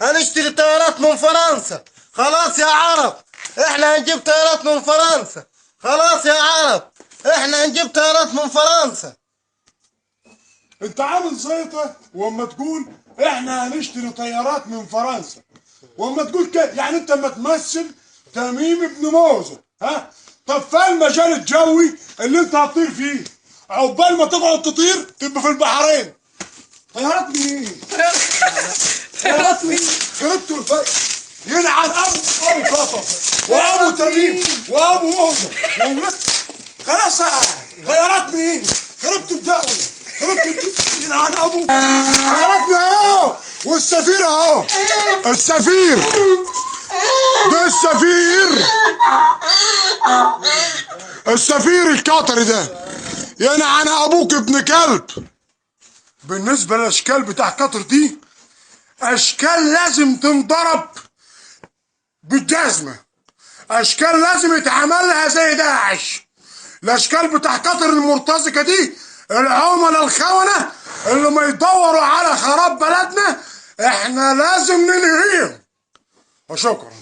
هنشتري طيارات من فرنسا. خلاص يا عرب، احنا هنجيب طيارات من فرنسا. خلاص يا عرب، احنا هنجيب طيارات من فرنسا. انت عامل زيطه واما تقول احنا هنشتري طيارات من فرنسا، واما تقول كده يعني انت ما تمثل تميم ابن موزه. ها، طب فين المجال الجوي اللي انت هتطير فيه؟ عقبال ما تقعد تطير تبقى في البحرين. طيارات مين؟ طيارات مين؟ خربتوا الفرق. يلعن ابو قطر وابو تميم وابو موزه. خلاص طيارات مين؟ خربتوا الدولة، خربتوا يلعن ابو طيارات مين اهو. والسفير اهو، السفير ده، السفير القطري ده يلعن ابوك ابن كلب. بالنسبه للاشكال بتاع قطر دي، اشكال لازم تنضرب بالجزمه، اشكال لازم يتعمل لها زي داعش. الاشكال بتاع قطر المرتزقه دي، العملاء الخونه اللي ما يدوروا على خراب بلدنا، احنا لازم ننهيهم. وشكرا.